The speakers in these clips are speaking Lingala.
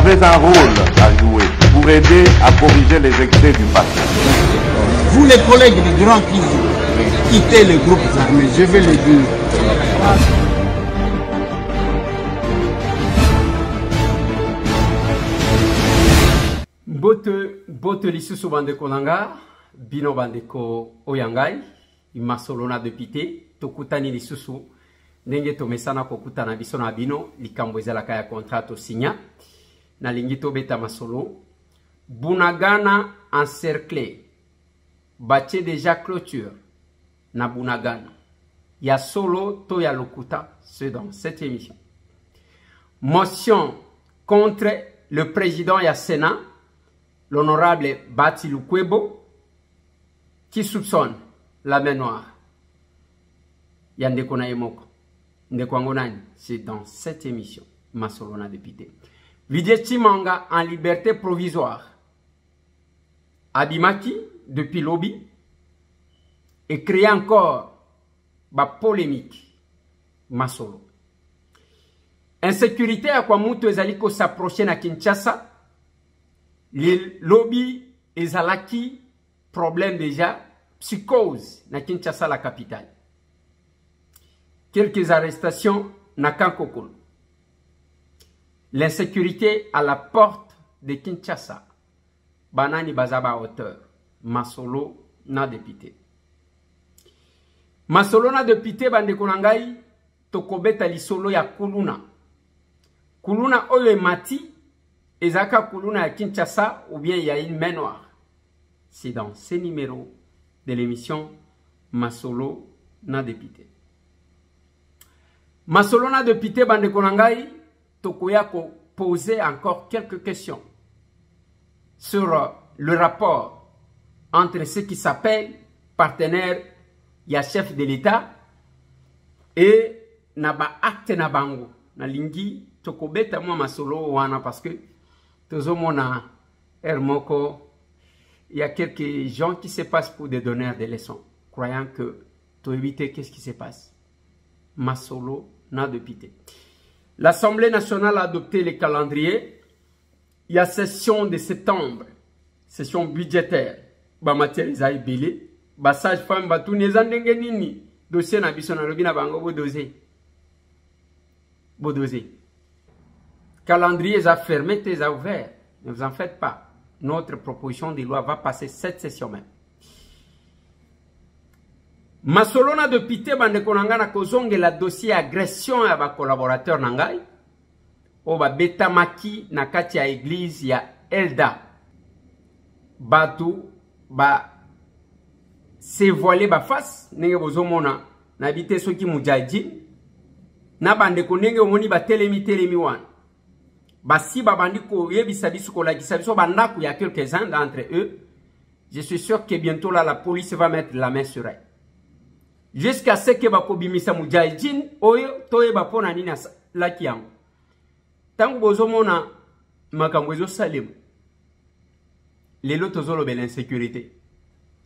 avez un rôle à jouer pour aider à corriger les excès du passé. Vous les collègues du grand qui quittez les groupes armés, je vais le dire. Bote lisusu bandeko nanga, bino bandeko oyangai, imasolona depute, tokutani lisusu, ndenge tomesana kokutana biso na bino, likambo ezalaka ya contrat sinya, na lingito beta masolo, Bunagana encerclé, bache déjà clôture, na Bunagana, ya solo to ya lokuta, c'est dans cette émission. Motion contre le président ya Sénat, l'honorable Bati Lukwebo, qui soupçonne la main noire. Yande Kona Emoko. C'est dans cette émission. Masolona député. Vidye Chimanga en liberté provisoire. Abimaki, depuis lobby, et créé encore la polémique. Masolo. Insécurité à quoi Mouto Ezaliko s'approcher na Kinshasa. Les lobbies ezalaki problème déjà psychose na Kinshasa la capitale. Quelques arrestations na Kankokolo. L'insécurité à la porte de Kinshasa. Banani bazaba hauteur. Masolo na député. Masolo na député bandekonangai tokobeta lisolo ya kuluna. Kuluna oyo emati Ezaka Kuluna à Kinshasa ou bien il y a une main noire. C'est dans ces numéros de l'émission Masolo na député. Masolo na député bande konangai tokoya ko poser encore quelques questions sur le rapport entre ce qui s'appelle partenaire ya chef de l'État et naba acte na bango na lingi tokobeta moi masolo wana parce que Tozomona Hermoko, il y a quelques gens qui se passent pour des donneurs de leçons, croyant que pour éviter qu'est-ce qui se passe. Masolo n'a de pitié. L'Assemblée nationale a adopté le calendrier. Il y a session de septembre, session budgétaire. Ba matière isaïe belé, ba sage femme ba tout nezandenge nini, dossier na biso na lobina bango bo dosé. Bo dosé. Calendrier est fermé, est ouvert. Ne vous en faites pas. Notre proposition de loi va passer cette session même. Masolona de pité bande konanga na kozonge la dossier agression à ba collaborateur nangai. O ba beta maki na kati ya église ya Elda. Batu ba se voiler ba face nenge bozomona na bité soki mujahidin. Na bande konenge omoni ba telemi wana. Basi babandiko yebisa biso kolakisa biso bandaku ya quelques-uns d'entre eux. Je suis sûr que bientôt là la police va mettre la main sur elle. Jusqu'à ce que bakobimisa mujahidin oyo toyeba pona nini la kiango. Tango bozomona makambo ezo salemu. Lelo tozolo be l'insécurité.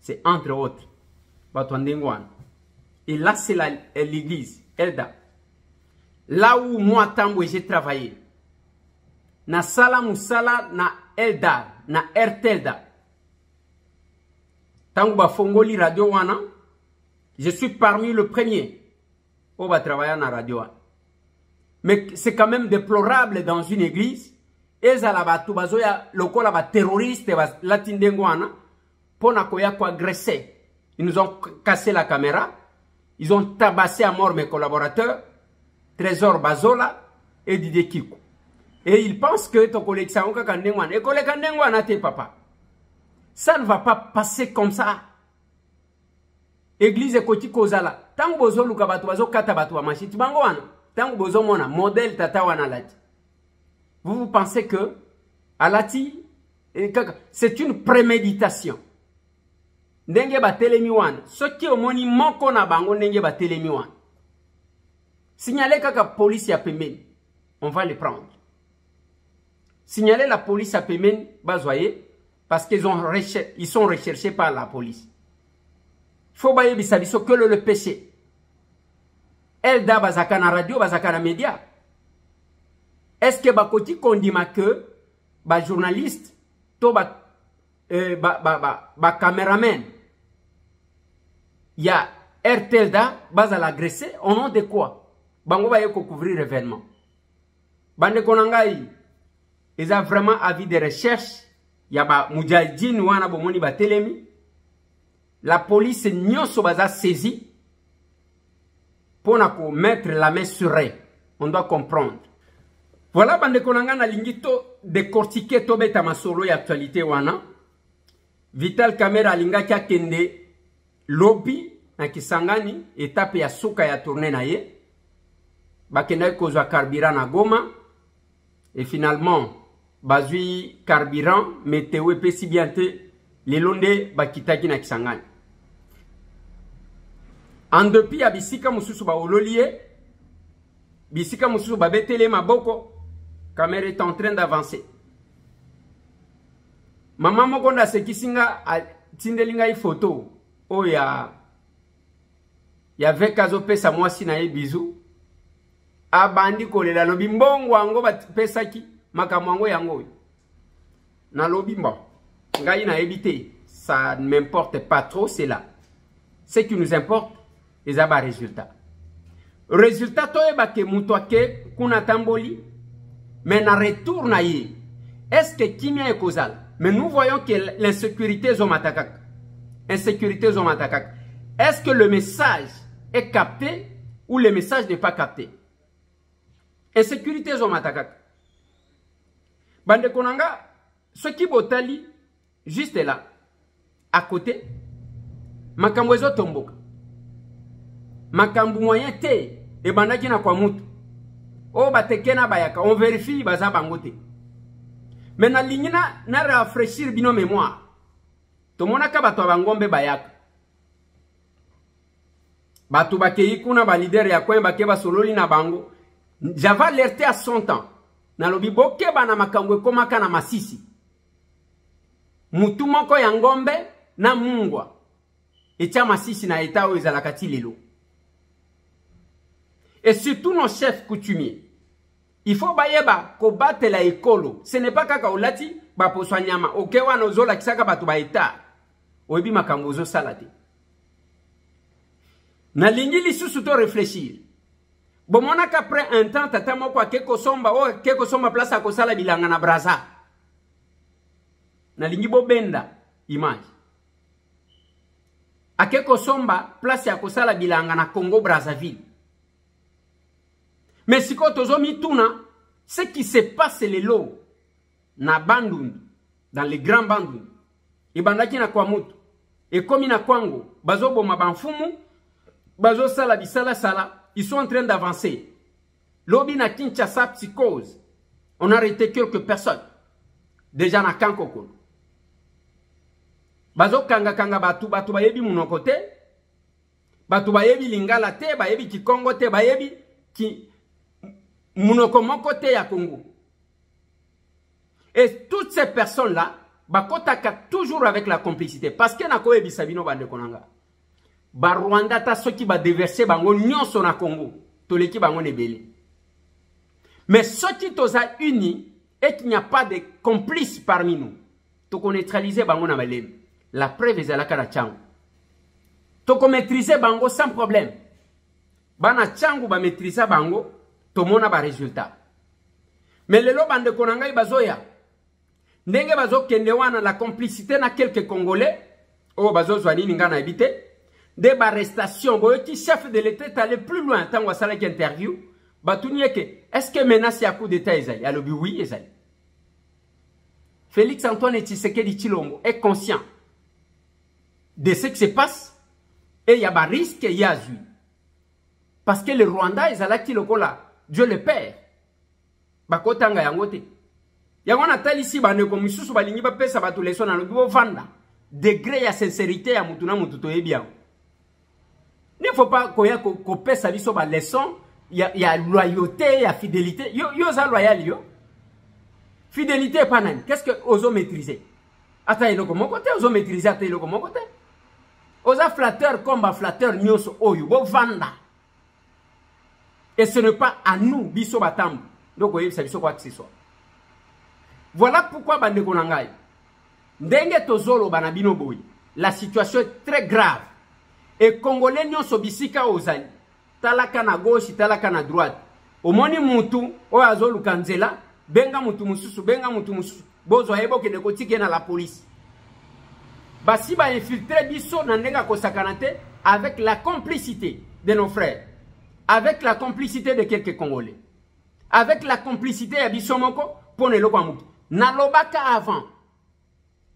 C'est entre autres batwandengwana. Et là c'est l'église Elda. Là où moi tango j'ai travaillé. Na sala musala na Elda, na Ertelda. Tango ba fongoli radio wana, je suis parmi le premier où va travailler na radio wana. Mais c'est quand même déplorable dans une église. Ezala ba tubazoya lokola ba terroriste ba latindengo wana pona koya ko agresser. Ils nous ont cassé la caméra, ils ont tabassé à mort mes collaborateurs, Trésor Bazola et Didier Kikou. Et ils pensent que ton collègue Saonka Kandengwan. Et collègue Kandengwan a tes papa. Ça ne va pas passer comme ça. Église Koti Kozala. Tant que bozo lukabatu bazo katabatu wa machiti bangoana. Tant que bozo mona modèle tatawana lati. Vous pensez que alati c'est une préméditation. Ndenge ba telemi wana. Soki omoni moko na bango ndenge ba telemi wana. Signalez kaka police ya pembeni. On va les prendre. Signaler la police à Pémen, bazoyer, parce qu'ils sont recherchés par la police. Il faut bailler bisabiso que le péché. Elda bazaka na radio, bazaka na média. Est-ce que bakoti kondima que ba journaliste to ba caméraman ya RTLDA baza l'agressé au nom de quoi? Bango ba yeko couvrir l'événement. Bande konangai ils ont vraiment avis de recherche ya ba mujahideen wana bomoni ba telemi. La police nyonso baza saisi pour mettre la main sur eux. On doit comprendre. Voilà bande konanga na lingito décortiquer to beta masolo ya actualité wana. Vital Kamerhe alingaki akende lobby na Kisangani étape ya suka ya tourner na ye. Bakenda kozwa carburant na Goma et finalement bazui carburant météo epesi bien te lelonde bakitaki na Kisangani. En dépit ya bisika mususu ba ololie, bisika mususu ba betele maboko, Kamerhe est en train d'avancer. Maman mokonda sekisinga tindelinga i photo o ya vekazo pesa mwasi na ye bizu abandi kolela lobi mbongo ango pesaki makamwango yango na lobi mbo ngai na ebité ça ne m'importe pas trop c'est là ce qui nous importe les aba résultat to eba ke muto ake kuna tamboli mais na retour na ye est-ce que kimia e kozala? Mais nous voyons que l'insécurité zomatakak. Insécurité zomatakak. Est-ce que le message est capté ou le message n'est pas capté? Insécurité zomatakak. Bande konanga, ce qui botali, juste là, à côté, makambo ezo tomboka. Makambo moyen te, et bandaki na kwa mutu. O batekena bayaka, on vérifie baza bangote. Mais na lingina na rafraîchir bino mémoire. To monaka bato bangombe bayaka. Bato bakei kuna ba leader ya kwen bake ba sololi na bango. J'avais alerté à son temps. Na lobi boke bana makambo komaka na Masisi. Mutu moko ya ngombe na mungwa. Etia Masisi na eta o ezalakati lelo. Et surtout nos chefs coutumiers. Il faut bayeba ko battre la ekolo. Ce n'est pas kaka olati ba poswa nyama. Oke wana ozola kisaka batu ba eta. Oyebi makambo ozo salate. Na lingi lisusu to réfléchir. Bomona qu'après un temps tata moko akeko somba place ko sala bilanga na Braza. Na lingi bo benda image. Akeko somba place ya ko sala bilanga na Congo Brazzaville. Mais si quand on mituna, ce qui se passe les lots na Bandundu, dans les grands Bandundu, et bandaki na kwa mutu, et comme na kwango, bazo boma banfumu, bazo sala bisala sala, ils sont en train d'avancer. Lobi na Kinshasa psychose, on a arrêté quelques personnes, déjà na Kankoko. Bazo kanga batu bayebi munokote, batu bayebi lingala te, bayebi kikongo te, bayebi ki Munoko te ya Congo. Et toutes ces personnes-là, bakotaka toujours avec la complicité. Parce que na koyebi sabino bande konanga. Ba Rwanda ta soki ba déverser bango nyonso na Congo. Toleki bango nebele. Mais soki toza unis et qu'il n'y a pas de complices parmi nous. Toko neutraliser bango na malem. La preuve est la kana changu. Toko maîtriser bango sans problème. Bana changu ba maîtriser bango. Tout le monde a un résultat. Mais les bande konanga bazoya. Ndenge bazo kende wana la complicité na quelques Congolais. Oh bazo zwani ninga na habité. Des arrestations. Boyoti chef de l'État est allé plus loin. Tant qu'on s'allait interview. Batounie que est-ce que menace ya coup d'état ezali? Alors oui ezali. Félix Antoine Tshisekedi Tshilombo est conscient de ce qui se passe et il y a un risque il y a eu. Parce que le Rwanda ezalaki lokola Dieu le Père. Bakotanga yangote. Yango na talisi bane ko misusu balingi ba pesa batu leso na lobi vanda. Degré ya sincérité ya mutu na mutu to ebia. Ne faut pas koya ko pesa biso ba leçon ya loyauté, ya fidélité. Yo za loyal yo. Fidélité pas nani. Qu'est-ce que ozo maîtriser? Ata eloko mon côté ozo maîtriser ata eloko mon côté. Oza flatteur comme ba flatteur nyoso oyo bo vanda. Et ce n'est pas à nous, biso batam. Donc, voyez, ça biso quoi que ce soit. Voilà pourquoi bande konangai. Ndenge tozolo banabino boy. La situation est très grave. Et Congolais nyon sobisika ozali. Talaka na gauche, talaka na droite. Omoni mutu o azolu kanzela, benga mutu mususu, benga mutu mususu. Bozo ebo ke nekotike na la police. Basi ba infiltrer biso na ndenge kosakanate avec la complicité de nos frères. Avec la complicité de quelques Congolais. Avec la complicité ya biso moko pone lokwa mutu. Na lobaka avant.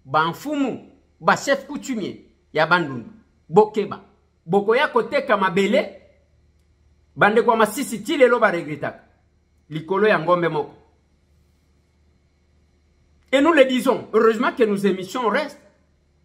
Ba mfumu, ba chef coutumier ya bandundu. Bokeba. Bokoya koteka mabele. Bande kwa masisi tile lo ba regretaka. Likolo ya ngombe moko. Et nous le disons, heureusement que nos émissions restent.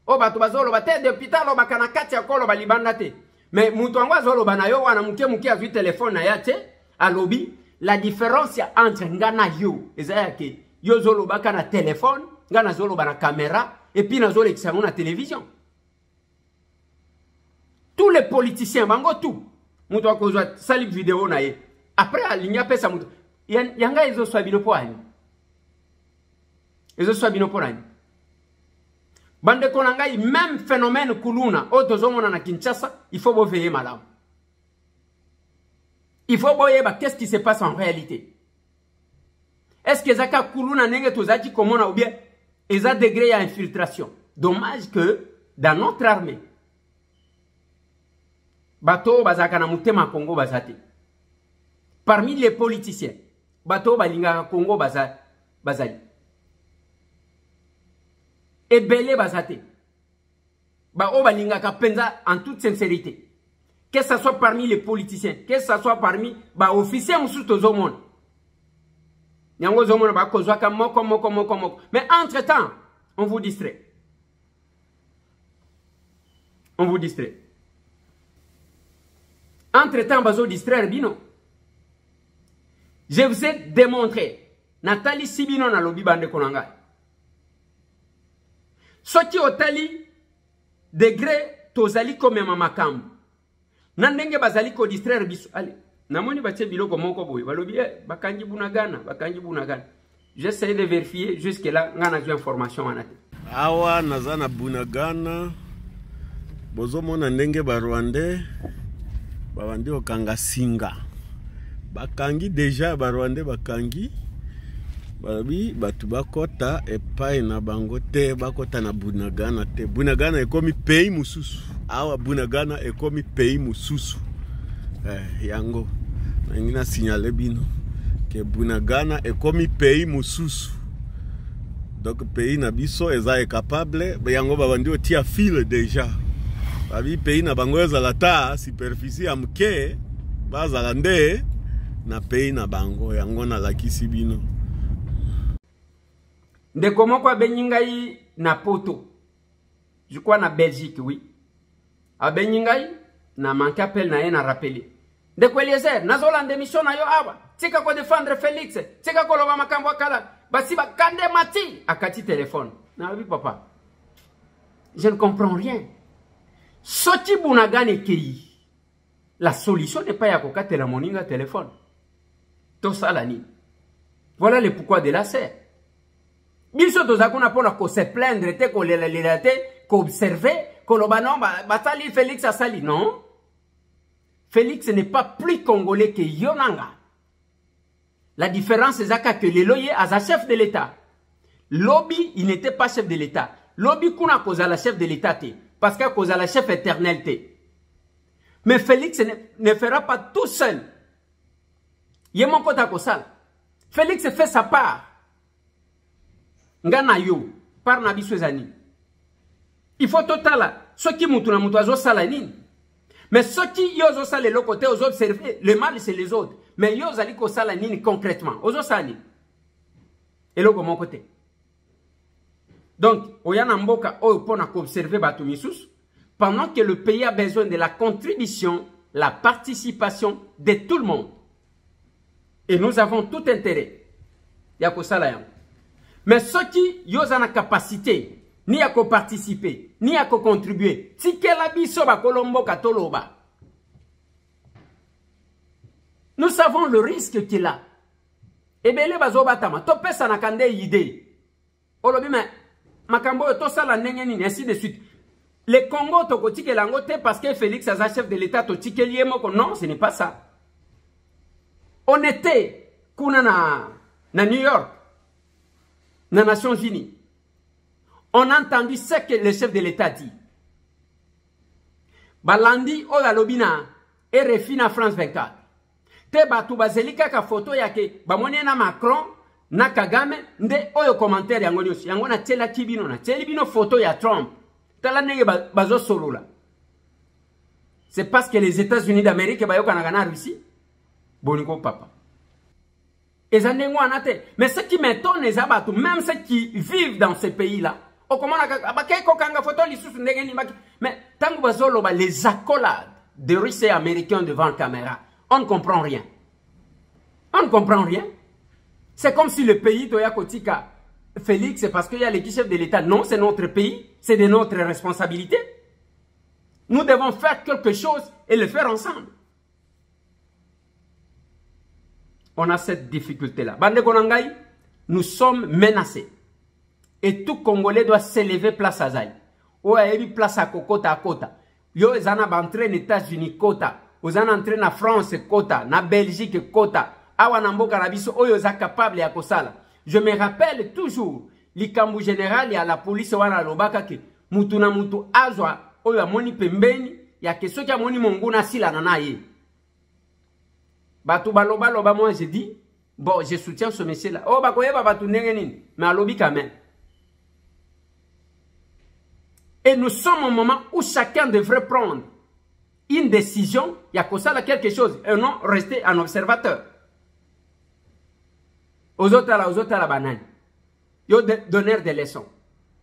Oh bato bazolo ba tête d'hôpital lo bakana kati ya kolo ba libanda te. Mais mutu angwa zolo bana yo wana muke azu téléphone na yate a lobby. La différence entre ngana yo ezaya ke yo zolo bakana téléphone, ngana zolo bana caméra et puis na zolo examiner na télévision. Tous les politiciens bango tout. Mutu akozwa sali vidéo na ye. Après alinya pesa mutu. Yanga ezo swabino po ani. Ezo swabino po ani. Bande konangai même phénomène kuluna otozomona na Kinshasa, il faut vous veiller madame. Il faut voir qu'est-ce qui se passe en réalité. Est-ce que Zaka kuluna nenge tozaji komona ou bien eza degré à infiltration. Dommage que dans notre armée bato bazaka na mutema Congo bazate. Parmi les politiciens, bato balinga Congo bazali. Et belé bazate. Ba o balinga ka penza en toute sincérité. Que ce soit parmi les politiciens, que ce soit parmi ba officiers musu tozomona. Nyango zomona ba kozwa ka moko. Mais entre-temps, on vous distrait. On vous distrait. Entre-temps, bazo distraire bino. Je vous ai démontré Nathalie Sibino na lobi bande konanga. Soti otali degré tozali comme mamakambu. Nandenge bazali ko distraire biso. Allez, namoni batie biloko moko boy. Balobi bakangi bunagana. J'essaie de vérifier jusque là ngana ju information anate. Awa nazana bunagana. Bozo mona ndenge ba Rwandais bawandi okanga singa. Bakangi déjà ba Rwandais bakangi. Balobi batu bakota epai na bango te bakota na bunagana te. Bunagana ekomi pays mususu. Awa bunagana ekomi pays mususu. Yango ngina signaler bino que bunagana ekomi pays mususu. Donc pays na biso eza capable yango babandi otia file déjà. Babi pays na bango ezala ta superficie ya mke bazala nde na pays na bango yango na lakisi bino. Ndeko moko benyingai na poto. Je crois na Belgique, oui. A benyingai na manque appel na ye na rappeler. Ndeko Eliezer, nazola démission na yo awa. Tika ko défendre Félix, tika ko loba makambo akala. Basi ba kande mati akati téléphone. Na oui papa. Je ne comprends rien. Soti bunagane kei. La solution n'est pas ya kokate la moninga téléphone. To salani. Voilà le pourquoi de la serre. Biso tozakuna pona ko se plaindre te ko lelelate ko observer ko lobano batali Félix asali non. Félix n'est pas plus congolais que Yonanga. La différence c'est que le loyer a sa chef de l'État. Lobby, il n'était pas chef de l'État. Lobby kuna cause la chef de l'État te parce que cause la chef éternel te. Mais Félix ne fera pas tout seul. Yemon kota kosal. Félix fait sa part. Ngana yo par na biso ezani. Il faut totala soki mutu na mutu azo sala nini. Mais soki yo zo sala le côté aux observer, le mal c'est les autres. Mais yo zali ko sala nini concrètement. Ozo sali. Et lo mon côté. Donc, oyana mboka o pona ko observer batu misus pendant que le pays a besoin de la contribution, la participation de tout le monde. Et nous avons tout intérêt. Ya ko sala yango. Mais ceux qui ont la capacité, ni à participer, ni à contribuer, si quel abisso ba kolombo katoloba. Nous savons le risque qu'il a. Et bien, les bazobatama, topé sa nakande idée. olobi mais makambo to sala ndenge nini ainsi de suite. Le Congo tokotike langote parce que Félix Aza chef de l'État totike lié moko. Non, ce n'est pas ça. On était kuna na New York, na Nations Unies. On a entendu ce que le chef de l'État dit. Balandi oya lobina et refina France 24. Te batu bazelika ka photo yake bamoni na Macron na Kagame nde oyo commentaire yango nyonso. Yango na tela kibino na teli bino photo ya Trump. Tala nenge bazo solo là. C'est parce que les États-Unis d'Amérique bayoka na gana Russie. Boniko papa. Mais ce qui m'étonne, même ceux qui vivent dans ces pays-là, mais tant que les accolades de Russes et Américains devant la caméra, on ne comprend rien. On ne comprend rien. C'est comme si le pays, Toyakotika, Félix, c'est parce qu'il y a les chefs de l'État. Non, c'est notre pays, c'est de notre responsabilité. Nous devons faire quelque chose et le faire ensemble. On a cette difficulté-là. Bande Konangai, nous sommes menacés. Et tout Congolais doit s'élever place à Zay. Ou a eu place à Kota. Yo, ils en ont entré aux États-Unis, Kota. Ils en ont entré en France, Kota. En Belgique, Kota. Awa Namboka Rabiso, Oyo za capable à Kosala. Je me rappelle toujours, l'Ikambu général et à la police, wana lobaka ke, mutuna mutu azwa, Oyo moni pembeni, ya ke soki moni monguna sila nanaye. Batou baloba, moi j'ai dit, bon, je soutiens ce monsieur-là. Oh, bakoyeba batou nengenin, mais à lobby quand même. Et nous sommes au moment où chacun devrait prendre une décision, il y a quelque chose, et non rester un observateur. Aux autres, la banane. Yo donner des leçons.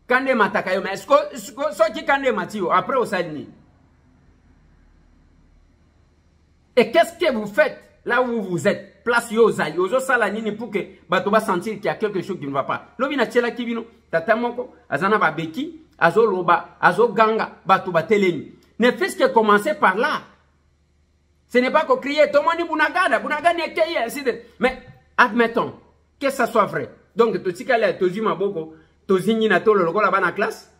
Quand les matakayo, mais est-ce que quand les matio, après au salini. Et qu'est-ce que vous faites là où vous êtes? Place yoza, yozo salanini pour que batoba sentir qu'il y a quelque chose qui ne va pas. Lobina tchela kibino, tatamoko, azana babeki, azo loba, azo ganga, batoba telemi. Ne faites que commencer par là. Ce n'est pas qu'on crie, Tomoni Bunagada, Bunagani est ainsi de. Mais admettons que ça soit vrai. Donc, Totikale, Tozima Boko, Tozini Nato, le logo là-bas dans la classe.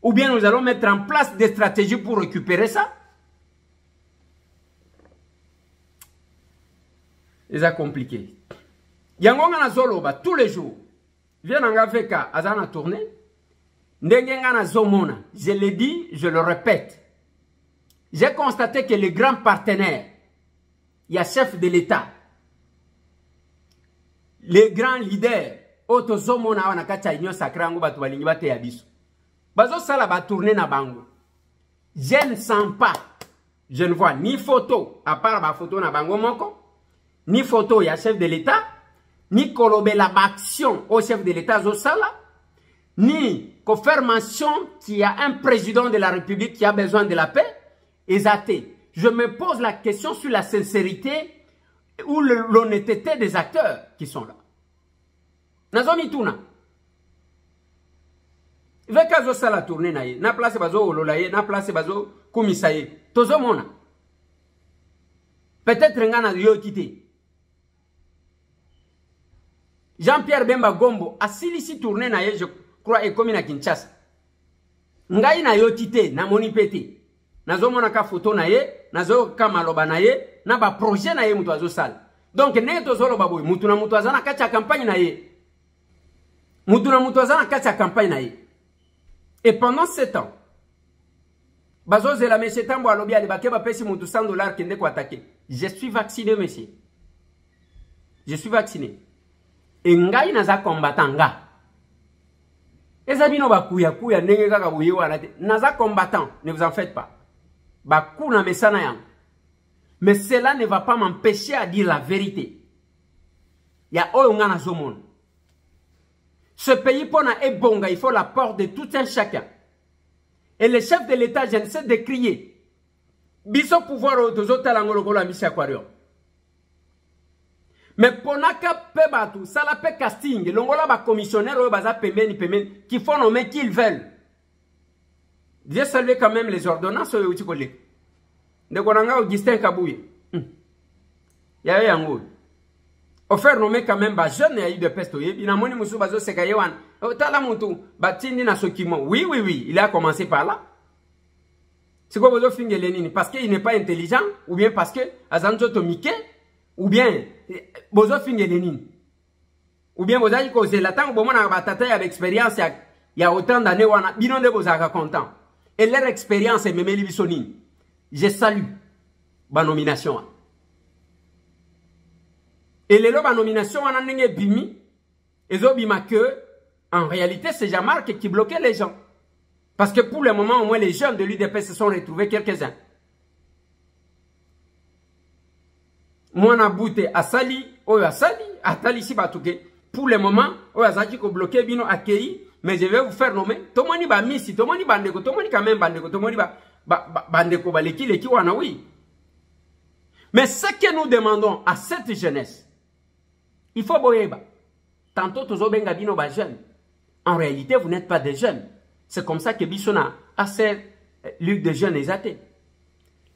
Ou bien nous allons mettre en place des stratégies pour récupérer ça. C'est compliqué. Yangonga na zoloba tous les jours. Viens en Afrika, azana tournée. Ndengenga na zomona. Je l'ai dit, je le répète. J'ai constaté que les grands partenaires, il y a chef de l'État, les grands leaders, auto zomona wana kacha inyo sakrango batu balingi bate yabiso. Bazo sala ba tourner na bango. Je ne sens pas, je ne vois ni photo, à part ba photo na bango moko, ni photo ya chef de l'État, ni kolobela action au chef de l'État zo sala, ni confirmation qu'il y a un président de la République qui a besoin de la paix. Exacté. Je me pose la question sur la sincérité ou l'honnêteté des acteurs qui sont là. Nazomi tuna. Veka zo sala tourner na ye, na place bazo olola ye, na place bazo komisa ye. Tozo mona. Peut-être ngana yo kité. Jean-Pierre Bemba Gombo a silisi tourner na ye, je crois, et comme na Kinshasa. Ngai na yo kité, na moni pété. Nazo mona ka photo na ye, nazo ka maloba na ye, na ba projet na ye mutu azo sala. Donc ne to zolo baboy, mutu na mutu azana kacha campagne na ye. Mutu na mutu azana kacha campagne na ye. Et pendant 7 ans, bazo zela monsieur tambo alobi ali bakeba pesi mutu $100 kende ko attaquer. Je suis vacciné monsieur. Je suis vacciné. Et ngai naza combattant nga. Ezabino bakuya kuya ndenge kaka boye wana te. Naza combattant, ne vous en faites pas. Bakuna mesana yang. Mais cela ne va pas m'empêcher à dire la vérité. Il y a oyongana zomon. Ce pays pona est bonga, il faut l'apport de tout un chacun. Et le chef de l'État, je ne sais de crier. Biso pouvoir au la mission aquarium. Mais ponaka pebatu, ça la pe casting, l'ongola ba commissionnaire au baza pemeni qui font nommer qui ils veulent. J'ai salué quand même les ordonnances au Utikole. De Konanga Augustin Kabouye. Yawe yango. Offert nommé quand même ba jeune ya UDPS to yebi na moni musu bazo seka yewan tala mutu batindi na sokimo. Oui, il a commencé par là. C'est quoi bozo finge Lénine? Parce qu'il n'est pas intelligent, ou bien parce que azanjo to mike, ou bien bozo finge Lénine, ou bien bozo yi cause la tango bomo na batata ya expérience ya autant d'années wana bino de bozaka content. Et leur expérience est memeli bisoni. Je salue ba nomination. Et les lois nomination wana ndenge bimi ezobima que en réalité c'est Jean-Marc qui bloquait les gens. Parce que pour le moment, au moins, les jeunes de l'UDP se sont retrouvés quelques-uns. Moi, Naboute, Asali, Asali, Atali, si batouke. Pour le moment, Azaki ko bloqué, bino accueilli, mais je vais vous faire nommer. Tomoni ba misi, tomoni bandeko, tomoni quand même bandeko, tomoni bandeko baleki, leki wana oui. Mais ce que nous demandons à cette jeunesse, il faut boyeba. Tantôt, tozo benga bino ba jeunes. En réalité, vous n'êtes pas des jeunes. C'est comme ça que Bissona a cette lutte de jeunes et athées.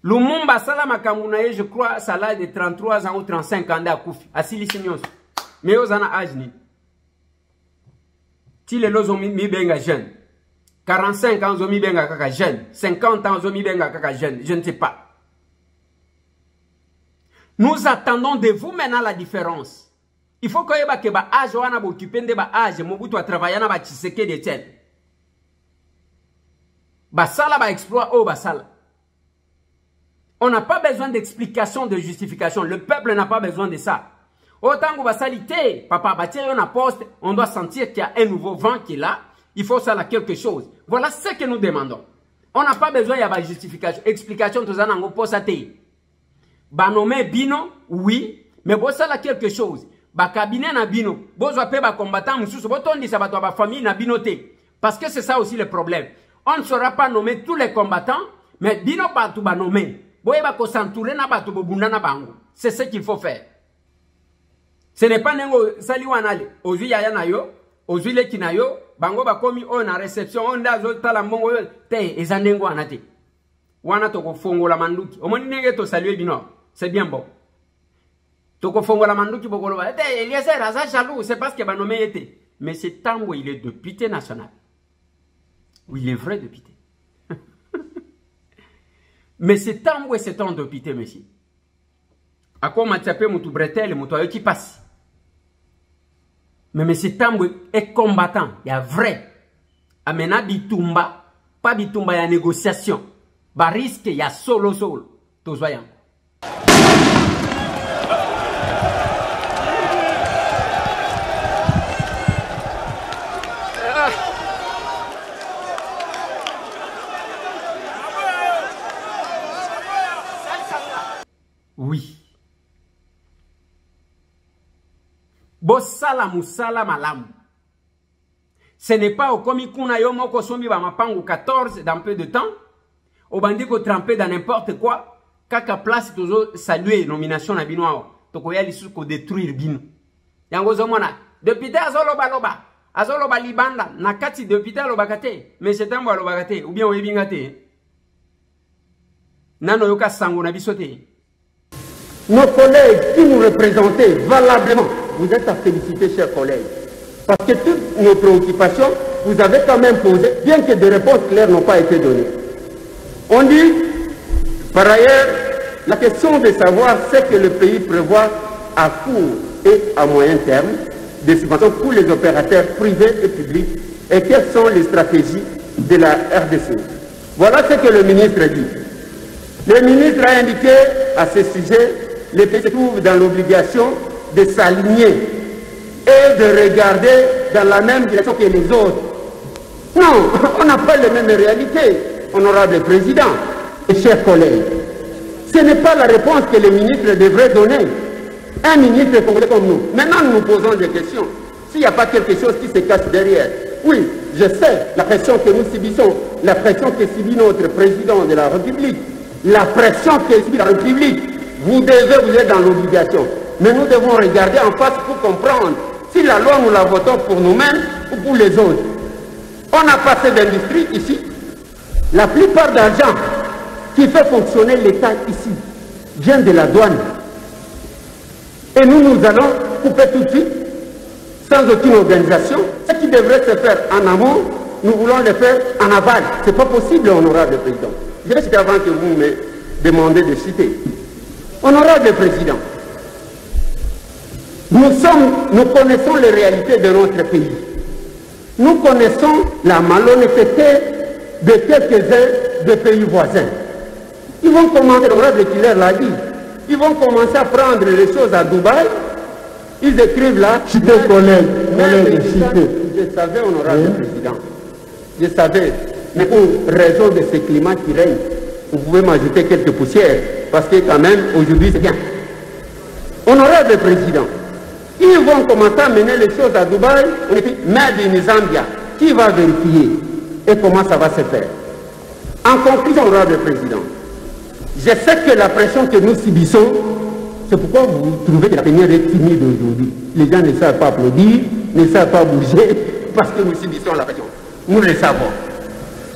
Lumumba Salama Kamounaye, je crois, ça l'a de 33 ans ou 35 ans à Koufi, à Silicinios. Mais aux ana Ajni. Si les lots ont mis benga jeunes, 45 ans ont mis benga kaka jeune, 50 ans ont mis benga kaka jeune, je ne sais pas. Nous attendons de vous maintenant la différence. Il faut que vous âge wana occupé de âge, Mobutu a travaillé na ba Tshisekedi de tel. Basala ba exploit au basala. On n'a pas besoin d'explication, de justification. Le peuple n'a pas besoin de ça. Autant que basalité, papa bâtir un poste, on doit sentir qu'il y a un nouveau vent qui est là. Il faut ça là quelque chose. Voilà ce que nous demandons. On n'a pas besoin de justification, explication tout ça dans le poste à thé. Banomé bino, oui, mais bon ça là quelque chose. Ba cabinet na bino, bozo pe ba combattant mususu, botondi sa bato ba famille na binoté. Parce que c'est ça aussi le problème. On ne saura pas nommer tous les combattants, mais bino bato ba nommer. Boye ba ko s'entourer na bato bo bunda na bango. C'est ce qu'il faut faire. Ce n'est pas nengo sali wanale, ozui yaya na yo, ozui leki na yo, bango ba komi o na réception, on da zo tala mbongo yo, te ezandengo anate. Wana toko fongo la manduki. Omoni nenge to saluer bino. C'est bien bon. Toko fongo la manduki bokolo ba. Te Eliezer aza jaloux, c'est parce que ba nommé était. Mais c'est tant où il est député national. Oui, il est vrai député. Mais c'est tant où c'est un député, monsieur. À quoi m'a tapé mon tout bretel, mon toit qui passe. Mais c'est tant où est combattant, il y a vrai. Amena bitumba, pas bitumba, il y a négociation. Ba risque, il y a solo. Tous voyons. Oui. Bosala musala malamu. Ce n'est pas au komikuna yomo kosombi ba mapangu 14 dans peu de temps. Au bandi ko tremper dans n'importe quoi. Kaka place toujours saluer nomination na binoa. Toko ya lisu ko détruire bino. Yango zomona. Depuis azoloba. Azoloba libanda. Nakati depuis alobakate. Mais c'est un alobakate. Ou bien oyebingate. Nano yoka sango na bisote. Nos collègues qui nous représentaient valablement, vous êtes à féliciter, chers collègues. Parce que toutes nos préoccupations, vous avez quand même posé, bien que des réponses claires n'ont pas été données. On dit, par ailleurs, la question de savoir ce que le pays prévoit à court et à moyen terme, des subventions pour les opérateurs privés et publics, et quelles sont les stratégies de la RDC. Voilà ce que le ministre dit. Le ministre a indiqué à ce sujet, les pays se trouvent dans l'obligation de s'aligner et de regarder dans la même direction que les autres. Non, on n'a pas les mêmes réalités, honorable président et chers collègues. Ce n'est pas la réponse que les ministres devraient donner. Un ministre congolais comme nous. Maintenant, nous nous posons des questions. S'il n'y a pas quelque chose qui se cache derrière. Oui, je sais la pression que nous subissons, la pression que subit notre président de la République, la pression que subit la République. Vous êtes dans l'obligation. Mais nous devons regarder en face pour comprendre si la loi nous la votons pour nous-mêmes ou pour les autres. On a passé d'industrie ici. La plupart d'argent qui fait fonctionner l'État ici vient de la douane. Et nous allons couper tout de suite, sans aucune organisation. Ce qui devrait se faire en amont, nous voulons le faire en aval. Ce n'est pas possible, honorable président. Je vais citer avant que vous me demandez de citer. Honorable président, nous connaissons les réalités de notre pays. Nous connaissons la malhonnêteté de quelques-uns des pays voisins. Ils vont commencer, l'honorable Killer l'a dit, ils vont commencer à prendre les choses à Dubaï. Ils écrivent là. Cité collègue, cité. Je savais, honorable président. Je savais. Mais pour raison de ce climat qui règne, vous pouvez m'ajouter quelques poussières. Parce que quand même, aujourd'hui, c'est bien. Honorable président, ils vont commencer à mener les choses à Dubaï. On écrit Made in Zambia. Qui va vérifier? Et comment ça va se faire? En conclusion, honorable président, je sais que la pression que nous subissons, c'est pourquoi vous trouvez que la plénière est timide aujourd'hui. Les gens ne savent pas applaudir, ne savent pas bouger, parce que nous subissons la pression. Nous le savons.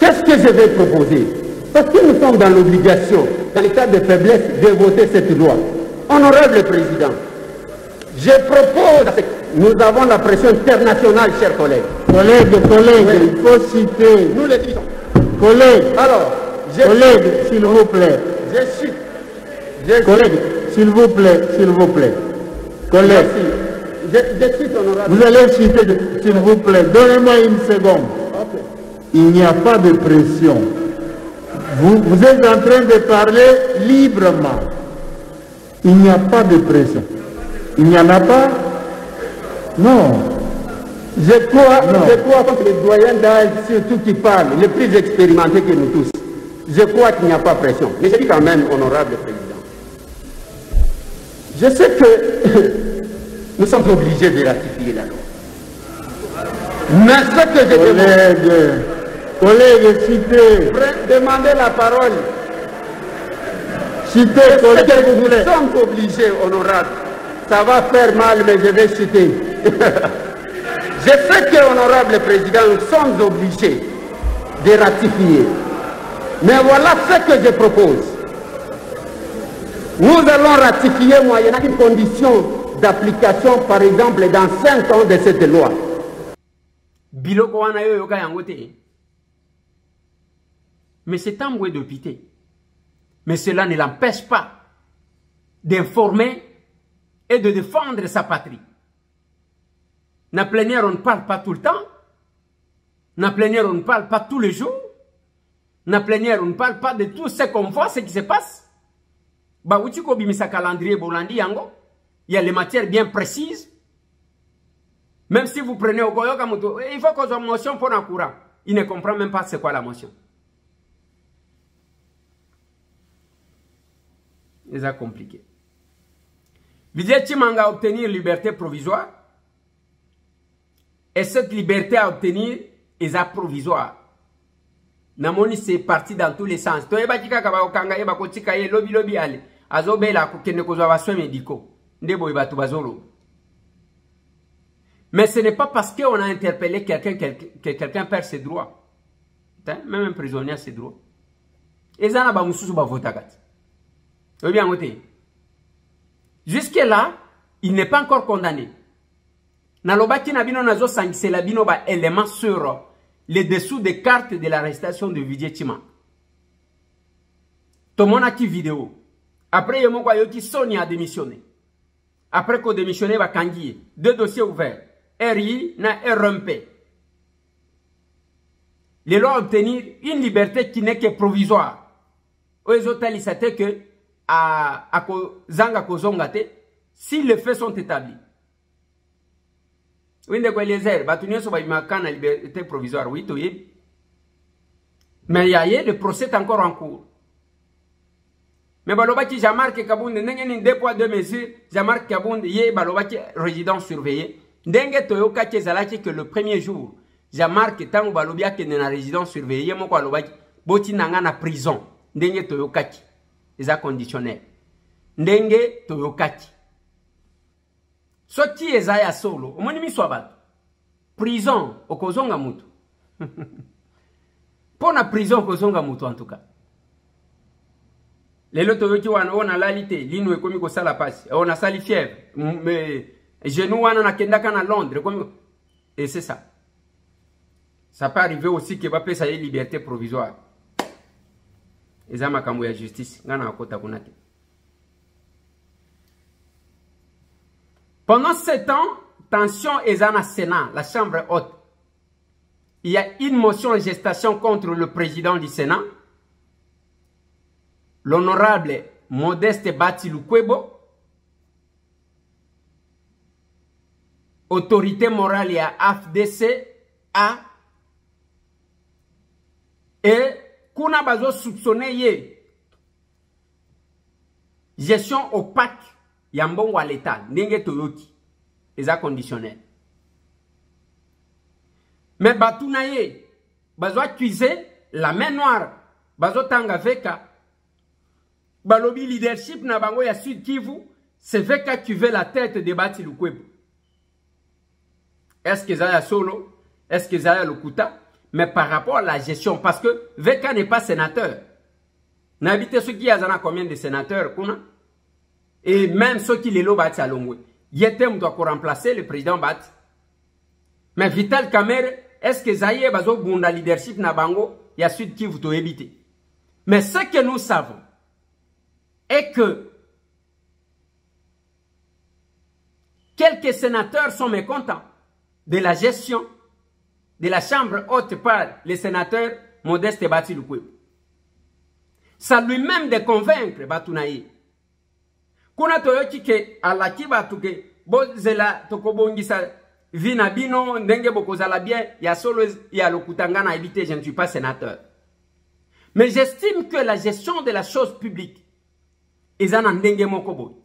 Qu'est-ce que je vais proposer? Parce que nous sommes dans l'obligation, dans l'état de faiblesse, de voter cette loi. Honorable président, je propose, nous avons la pression internationale, chers collègues. Collègues, oui. Il faut citer. Nous le disons. Collègues, alors, collègues, s'il vous plaît. Je cite. Collègues, s'il vous plaît, s'il vous plaît. Collègues, je cite, honorable. vous allez citer, s'il vous plaît. Donnez-moi une seconde. Okay. Il n'y a pas de pression. Vous êtes en train de parler librement. Il n'y a pas de pression. Il n'y en a pas? Non. Je crois que les doyens d'âge, surtout qui parlent, les plus expérimentés que nous tous, je crois qu'il n'y a pas pression. Mais je dis quand même, honorable président, je sais que nous sommes obligés de ratifier la loi. Mais ce que je demande... Collègues, citez. Demandez la parole. Citez, collègues, nous sommes obligés, honorable. Ça va faire mal, mais je vais citer. Je sais que, honorable président, nous sommes obligés de ratifier. Mais voilà ce que je propose. Nous allons ratifier moyennant une condition d'application, par exemple, dans 5 ans de cette loi. Biloko wana yo yoka yangote. Mais c'est un boué de pité. Mais cela ne l'empêche pas d'informer et de défendre sa patrie. Na plénière, on ne parle pas tout le temps. Na plénière, on ne parle pas tous les jours. Na plénière, on ne parle pas de tout ce qu'on voit, ce qui se passe. Bah, Uchiko bimisa calendrier bolandi yango. Il y a les matières bien précises. Même si vous prenez au Goyoka Muto, il faut qu'on ait une motion pour un courant. Il ne comprend même pas c'est quoi la motion. C'est compliqué. Vijay Chimanga a obtenu liberté provisoire. Et cette liberté à obtenir est provisoire. Namoni c'est parti dans tous les sens. Toyeba tika kaba okanga yeba kotika ye lobi ale. Azobela kukene kozwa soins médicaux. Ndebo yeba tubazolo. Mais ce n'est pas parce qu'on a interpellé quelqu'un que quelqu'un perd ses droits. Même un prisonnier a ses droits. Et ça n'a pas moussou ba votagat. Jusque-là, il n'est pas encore condamné. Nalobaki nabino nazo sangise la bino ba élément sur les dessous des cartes de l'arrestation de Vijay Chima. Tomona ki vidéo. Après yemo kwa yoki Sony a démissionné. Après qu'on démissionné ba Kangi, 2 dossiers ouverts. RI na RMP. Les lois obtenir une liberté qui n'est que provisoire. Aux autres, c'était que à Zanga Kozongate, si les faits sont établis. Oui, les airs, batunio so ba la liberté provisoire, oui, tout y. Mais il y a le procès encore en cours. Mais balobaki Jean-Marc Kabunde, n'engeni 2 poids 2 mesures, Jean-Marc Kabunde, yé balobaki résidence surveillée. Ndenge toyoka kezalaki que le premier jour, Jean-Marc tango balobia ke na résidence surveillée, moko balobaki, boti nanga na prison. Ndenge toyokaki. Eza conditionnel. Ndenge toyokaki. Soti eza ya solo, omoni miswa bato. Prison, okozonga mutu. Pona prison, okozonga mutu en tout cas. Lelo toyoki wana on a lalité, lino ekomi ko sala passe. On a sali fièvre. Mais Genou wana na kendaka na Londres. Et c'est ça. Ça peut arriver aussi que va payer sa liberté provisoire. Et ça m'a kamou ya justice. Ngana akota kunate. Pendant 7 ans, tension est dans le Sénat, la Chambre haute. Il y a une motion en gestation contre le président du Sénat, l'honorable Modeste Bati Lukwebo, autorité morale à AFDC, A, et kuna bazo soupçonné ye gestion opaque yambongo à l'État, ndenge toyoki, eza conditionnel. Mais batuna ye, bazo accuser la main noire, bazo tanga veka, balobi leadership na bango ya Sud Kivu, c'est veka qui veut la tête de Bati Lukwebo. Est-ce que Zaya Solo? Est-ce que Zaya Lokuta? Mais par rapport à la gestion, parce que Veka n'est pas sénateur. N'habitez ceux qui ont combien de sénateurs kuna? Et même ceux qui les l'ont bâti à Longwe. Yetem doit remplacer le président Bat. Mais Vital Kamerhe, est-ce que Zaya Bazo Bunda leadership na bango, ya Sud Kivu to éviter? Mais ce que nous savons est que quelques sénateurs sont mécontents de la gestion de la Chambre haute par les sénateurs Modeste Bati Lukwebo. Ça lui-même de convaincre Batunaye. Kuna toyoki ke alaki batu ke bozela tokobongisa vina bino ndenge bokozala bien ya solo ya lokutangana éviter je ne suis pas sénateur. Mais j'estime que la gestion de la chose publique est en ndenge mokobo.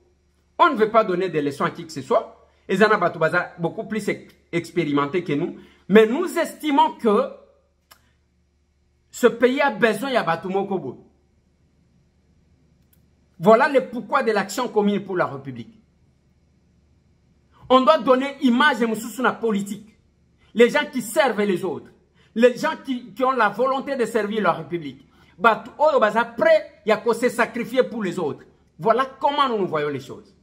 On ne veut pas donner des leçons à qui que ce soit. Ils en ont beaucoup plus expérimenté que nous. Mais nous estimons que ce pays a besoin de Batumo Kobo. Voilà le pourquoi de l'action commune pour la République. On doit donner image de la politique. Les gens qui servent les autres. Les gens qui ont la volonté de servir la République. Après, il y a qu'à se sacrifier pour les autres. Voilà comment nous voyons les choses.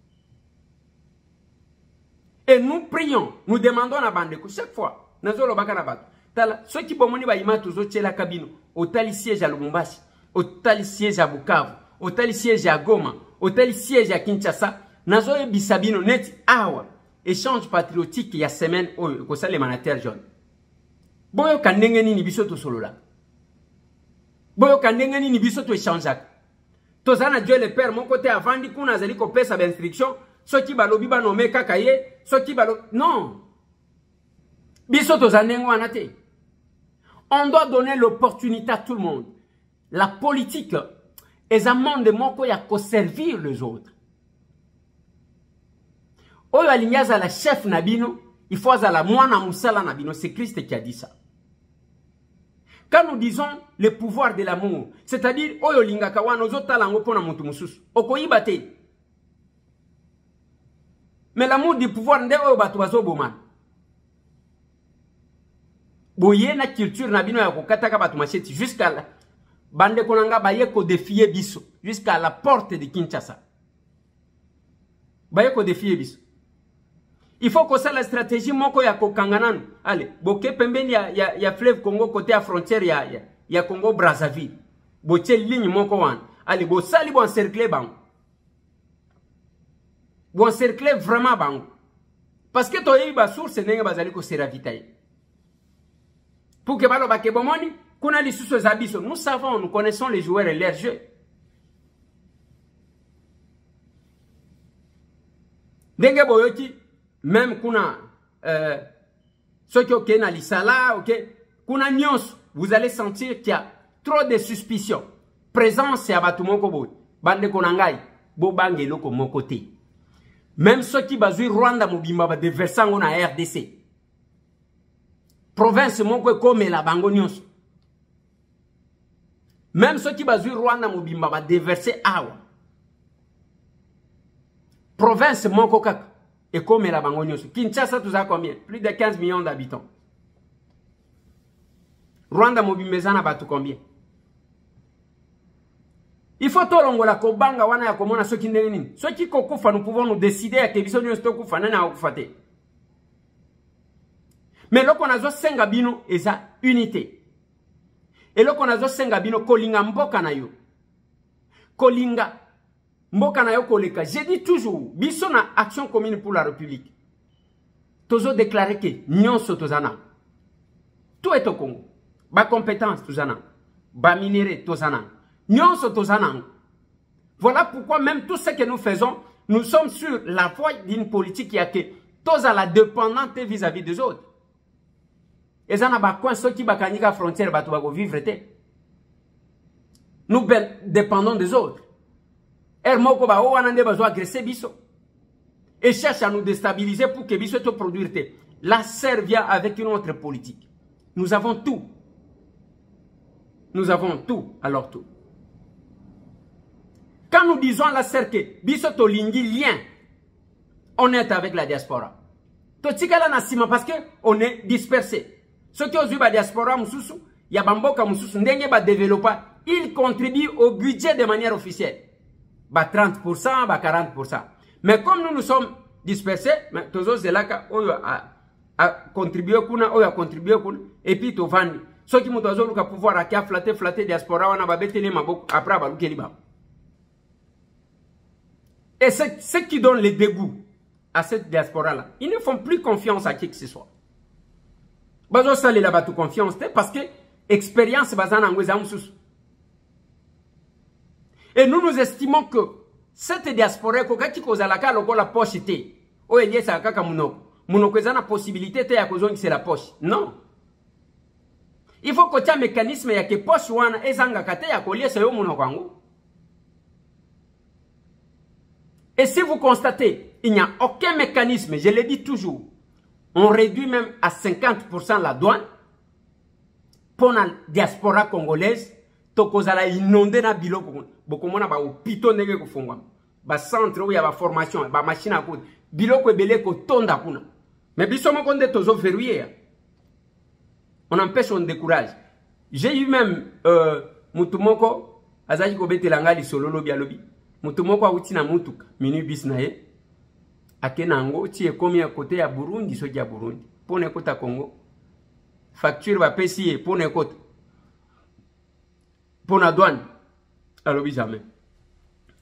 Et nous prions, nous demandons à Bandeko chaque fois. Ceux qui bomoni ba ima tuzo tchela kabino, au tali siège à Lubumbashi, au tali siège à Bukavu, au tali siège à Goma, au tali siège à Kinshasa, nazo e bisabino net awa, échange patriotique il y a semaine ko ça les manataires jaunes. Boyo kandenge ni biso to solola. Boyo kandenge ni biso to échange. Tozana Dieu le Père mon côté avant di kuna zali ko pesa d'instruction. Ceux qui balobi ba nommé kakaye, ceux qui balobi non. Bisoto zanengo anate. On doit donner l'opportunité à tout le monde. La politique est un monde de moko ya ko servir les autres. Oyo alinyaza la chef nabino, il faut la mwana musala nabino, c'est Christ qui a dit ça. Quand nous disons le pouvoir de l'amour, c'est-à-dire oyo lingaka wana ozotala ngo pona mutu mususu, okoyiba te. Mais l'amour du pouvoir nde oyo bato bazoboma. Boye na culture na bino ya kokataka bato macheti jusqu'à la bande konanga baye ko défier biso jusqu'à la porte de Kinshasa. Baye ko défier biso. Il faut que ça la stratégie moko ya kokanganano. Allez, boke pembeni ya fleuve Congo côté à frontière ya Congo Brazzaville. Boche ligne moko wan. Allez, bo sali bo encercler bango. Bon cercle vraiment bango. Parce que toi ba source ndenge bazali ko se ravitailler. Pour que balo ba ke bomoni, kuna li sous abisso. Nous savons, nous connaissons les joueurs et leurs jeux. Ndenge boyoki même kuna ceux qui ok na lisala, ok, kuna nyos, vous allez sentir qu'il y a trop de suspicions. Présence ya batumoko boy. Bande konangai, bo bangelo ko mon côté. Même ceux qui basent Rwanda Mobimba de versant na RDC. Province moko comme la bango nyonso. Même ceux qui basent Rwanda Mobimba de verser awa. Province moko kaka et comme la bango nyonso. Kinshasa tout ça combien? Plus de 15 millions d'habitants. Rwanda Mobimba zana batu combien? Il faut tolongola kobanga wana ya komona soki ndenge nini. Soki kokufa nous pouvons nous décider ya ke biso nyo stokufa nana akufate. Mais loko nazo senga bino eza unité. Et loko nazo senga bino kolinga mboka na yo. Kolinga mboka na yo koleka. J'ai dit toujours biso na action commune pour la République. Tozo déclaré que nyonso tozana. Tout est au Congo. Ba compétence tozana. Ba minéré tozana. Nyonso tozana. Voilà pourquoi même tout ce que nous faisons, nous sommes sur la voie d'une politique qui a que toza la dépendante vis-à-vis des autres. Et ça n'a pas quoi ceux qui bakanika frontière ba to vivre té. Nous dépendons des autres. Moko ba o wanande bazo agresser biso. Et cherche à nous déstabiliser pour que biso to produire té. La serre vient avec une autre politique. Nous avons tout. Nous avons tout, alors tout. Quand nous disons à la serre que biso to lingi lien, on est avec la diaspora. To tikala na sima parce que on est dispersé. Ceux qui ont vu la diaspora mususu, ya bamboka mususu ndenge ba développer, ils contribuent au budget de manière officielle. Ba 30%, ba 40%. Mais comme nous nous sommes dispersés, mais tozo zelaka oyo a contribué kuna, oyo a contribué kuna, et puis to vandi. Ceux qui mutozo luka pouvoir akia flatter diaspora wana ba betele maboko après ba lukeli ba. Et ce qui donne le dégoût à cette diaspora là, ils ne font plus confiance à qui que ce soit. Bazo sali la batu confiance parce que expérience bazana ngweza mususu. Et nous nous estimons que cette diaspora kokaki kozalaka lokola poche te. O eliesa kaka munoko. Munoko ezana possibilité te ya kozongi c'est la poche. Non. Il faut que tu aies un mécanisme ya ke poche wana ezanga kate ya koliesa yo munoko ango. Et si vous constatez, il n'y a aucun mécanisme, je le dis toujours, on réduit même à 50% la douane pour la diaspora congolaise, tokozala inondé na biloko bokomona ba opito ndenge ko fongwa ba centre où il y a ba formation ba machine à coudre biloko ebele ko tonda kuna mais biso moko nde tozo verrouiller on empêche, on décourage. J'ai eu même mutumoko azaki ko betela ngali solo lobi alobi mutumoko awuti na mutuka minibus na ye akenango ti ekomi à côté ya Burundi soki ya Burundi pour ne kota Congo facture va payer pour ne kota pour la douane alobi jamais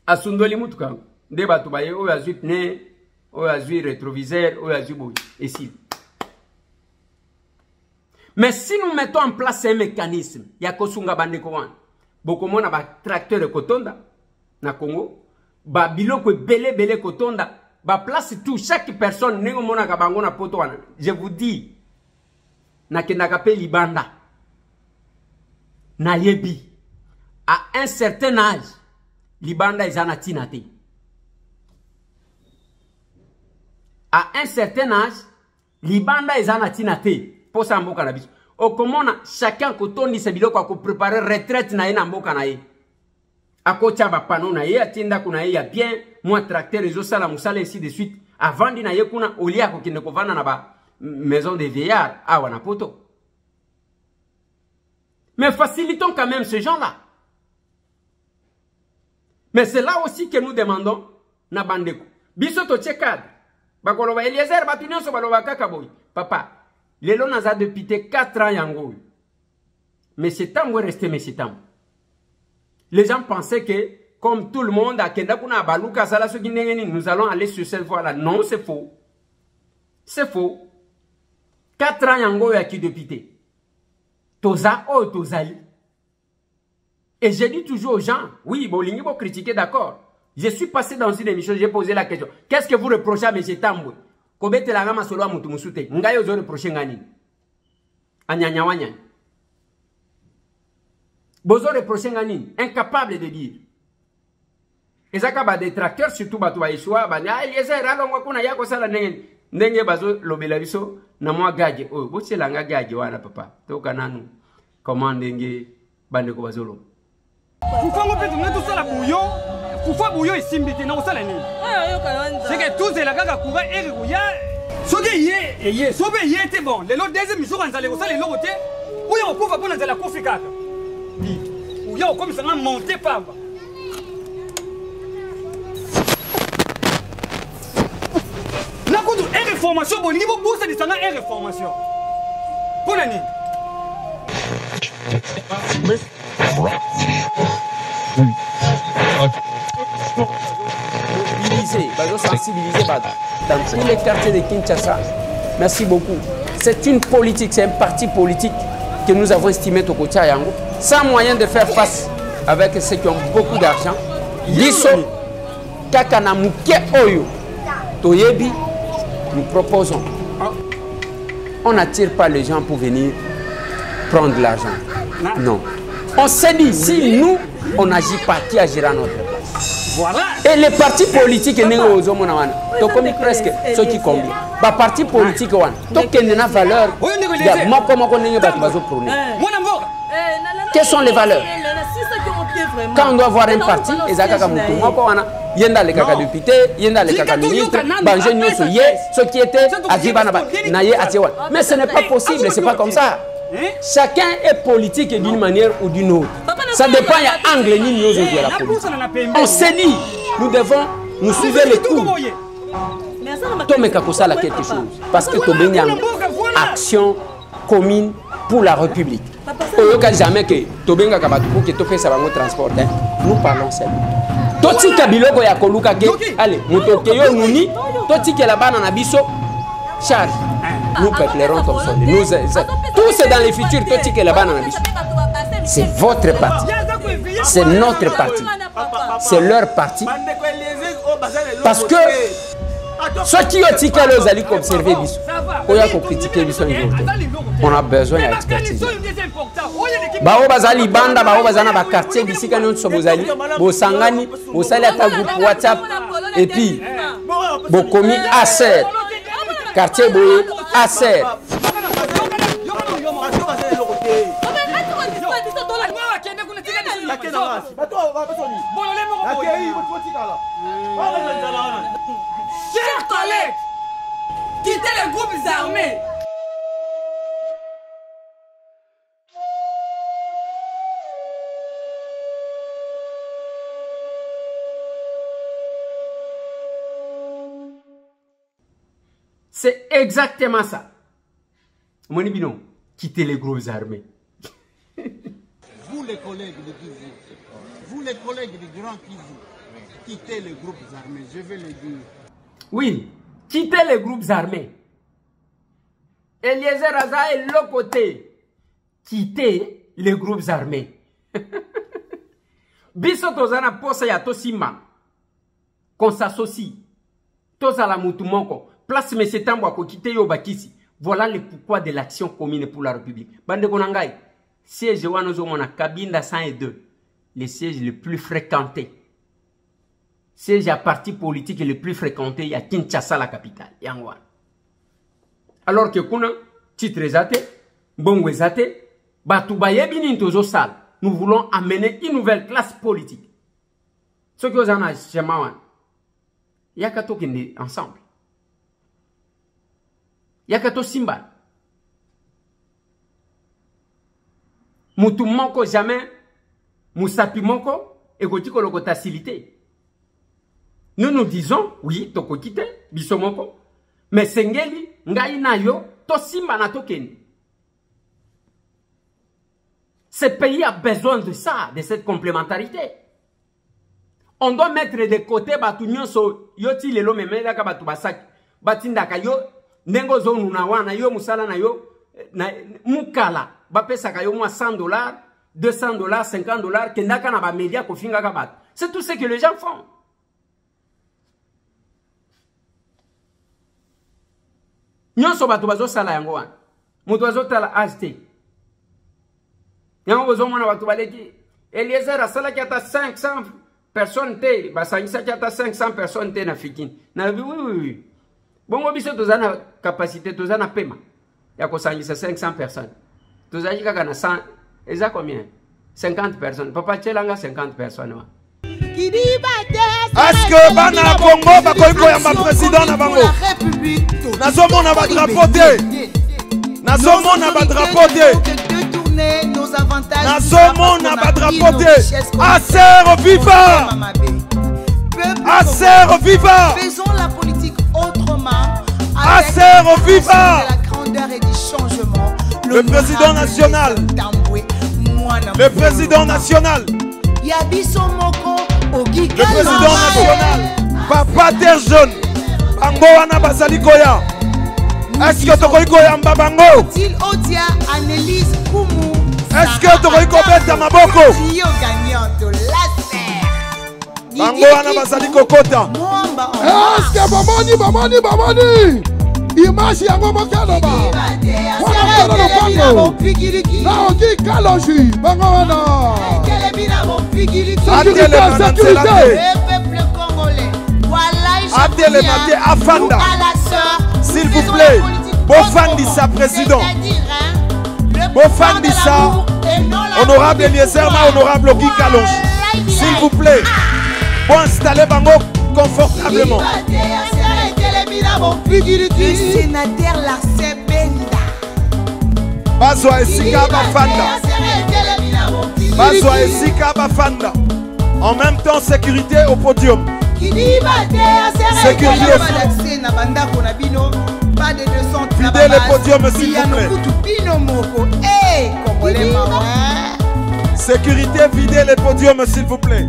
asundoli mutuka nde batu baye oyo azwi pneu oyo azwi rétroviseur oyo azwi boy ici. Mais si nous mettons en place un mécanisme ya kosunga bandeko wana bokomona ba tracteur de kotonda na Congo ba biloko belé kotonda ba place tout chaque personne nengo mona ka bango na poto wana. Je vous dis na kendaka pe libanda na yebi à un certain âge libanda ezana tinate. À un certain âge libanda ezana tinate pour sa mboka na biso. O komona chacun kotondi se biloko ko préparer retraite na ye na mboka na ye. Akocha ba pano na ye atinda kuna ye ya bien moi tracteur ezo sala musala ainsi de suite avant dina ye kuna olia ko kinde ko vana na ba maison de vieillard awa na poto. Mais facilitons quand même ces gens-là. Mais c'est là aussi que nous demandons na bandeko. Biso to tchekad. Bakoloba Eliezer batunyo so baloba kaka boy. Papa, lelo naza depuis 4 ans yango. Mais c'est temps où rester mais c'est temps. Les gens pensaient que comme tout le monde a kenda kuna baluka sala so kindengeni nous allons aller sur cette voie là. Non, c'est faux. C'est faux. 4 ans yango ya ki député. Toza o tozali. Et je dis toujours aux gens, oui, bolingi bo critiquer, d'accord. Je suis passé dans une émission, j'ai posé la question. Qu'est-ce que vous reprochez à M. Tambwe? Kobete la gama solo mutu musute. Ngayo zo reprocher ngani. Anyanya wanyanya. Bozo reprocher ngani. Incapable de dire. Ezaka ba détracteurs surtout batu ba Yeshua ba na Eliezer alongwa kuna yako sala ndenge bazo lobela biso na mwa gaje. Oh, boche la gaje wana papa. Toka nanu. Comment ndenge bande ko bazolo. Kufango pe tumne tout ça la bouillon. Kufa bouillon isimbite na osala nini? C'est que tous les gars kuba eri kuya. Soge ye sobe ye te bon. Le lot deuxième jour on allait osala le côté. Où on kufa pona za la kofi kaka. Où ya comme ça monter pamba. formation bolingi bobusa lisanga et reformation. Pour l'année. Sensibiliser dans tous les quartiers de Kinshasa. Merci beaucoup. C'est une politique, c'est un parti politique que nous avons estimé au Kotia Yango, sans moyen de faire face avec ceux qui ont beaucoup d'argent. Biso, Kakana Muke Oyo, Toyebi, nous proposons. On n'attire pas les gens pour venir prendre l'argent. Non. On s'est dit, si nous, on n'agit pas, qui agira à notre place? Voilà. Et les partis politiques, tu connais presque ceux qui combinent. Les partis politiques, tu connais la valeur. Quelles sont les valeurs? Quand on doit voir un parti, mais ce n'est pas possible, c'est pas comme ça. Chacun est politique d'une manière ou d'une autre. Ça dépend de l'angle de la politique. On s'est dit, nous devons nous suivre les coups. Tomeka Kosala quelque chose. Parce que Tobeni a une action commune pour la République. Jamais que Tobenga Kabatuko que tu fais ça va transport. Nous parlons seulement. Toti Kabiloko ya Koluka ke allez, Motokeyo Nuni, Toti ke la bana na biso charge. Nous peuplerons ton sol. Nous tout c'est dans les futurs Toti ke la bana na biso. C'est votre parti. C'est notre parti. C'est leur parti. Parce que ceux qui ont tika les alliés observer biso. On a besoin d'expertise. Bao bazali banda, bao bazana ba quartier d'ici quand nous sommes allés, bo sangani, bo sali ata groupe WhatsApp et puis bo komi ASER. Quartier boye ASER. Chers collègues, quittez les groupes armés. C'est exactement ça. Moni Bino, quittez les groupes armés. Vous les collègues de Kivu, vous les collègues du Grand Kivu, quittez les groupes armés, je vais le dire. Oui, quittez les groupes armés. Eliezer Aza est l'autre côté. Quittez les groupes armés. Biso tozana posa ya tosima. Qu'on s'associe. Tozala mutumoko. Place M. Tambo à quitter Yobakisi. Voilà le pourquoi de l'action commune pour la République. Bande Konangai, siège Wanozomona, Kabinda 102, les sièges les plus fréquentés. Siège à parti politique les plus fréquentés, il y a Kinshasa, la capitale. Yangwan. Alors que Kuna, titre zate, Bongwe zate, Batoubaye Binintozo Sal, nous voulons amener une nouvelle classe politique. Ce que vous en avez, Chemawan, il y a qu'à toquer ensemble. Yakato Simba. Moutou Moko jamais, Moussapi Moko, et Gotiko Loko facilité. Nous nous disons, oui, Toko Kite, Bisomoko, mais Sengeli, Ngai Nayo, To Simba na Tokeni. Ce pays a besoin de ça, de cette complémentarité. On doit mettre de côté Batunyon so Yoti Lelo Memeda Batu Basak, Batindaka Yo. Nengo zonu na wana yo musala na yo na mukala bapesa ka yo mwa $100 $200 $50 kendaka na ba media ko finga ka bat. C'est tout ce que les gens font. Nyonso batu bazo sala yango wana. Mutu bazo tala HT. Yango bozo mona batu baleki Eliezer asala ki ata 500 personnes te basangisa ki ata 500 personnes te na fikini. Na oui. Bon, biso tozana capacité, tozana paiement. Ya ko sangisa 500 personnes. Tozali kaka na 100, eza combien? 50 personnes. Papa Tchelanga 50 personnes. Est-ce que bana Congo bakoyiko ya ma président na bango? Nazomona ba drapeau te. Nazomona ba drapeau te. Nazomona ba drapeau te. ASER viva! ASER viva! Faisons la politique autrement Acer viva. La grandeur et du changement. Le président national. Le président national. Le président national. Papa Terre Jaune. Bango wana bazali koya. Est-ce que tokoki koyamba bango? Est-ce que tokoki kobeta maboko? Bango wana bazali kokota. Est-ce que bamoni image yango mokano ba wana kala bango na oki kaloji bango wana sécurité Atele Maté Afanda, s'il vous plaît, Bofandissa président, Bofandissa, honorable Eliezer, honorable Oki Kalonji, s'il vous plaît, pour installer Bango confortablement. Le sénateur Larcé Benda. Bazwa Esika Bafanda. Bazwa Esika Bafanda. En même temps, sécurité au podium. Sécurité au podium. Videz le podium, s'il vous plaît. Sécurité, videz le podium, s'il vous plaît.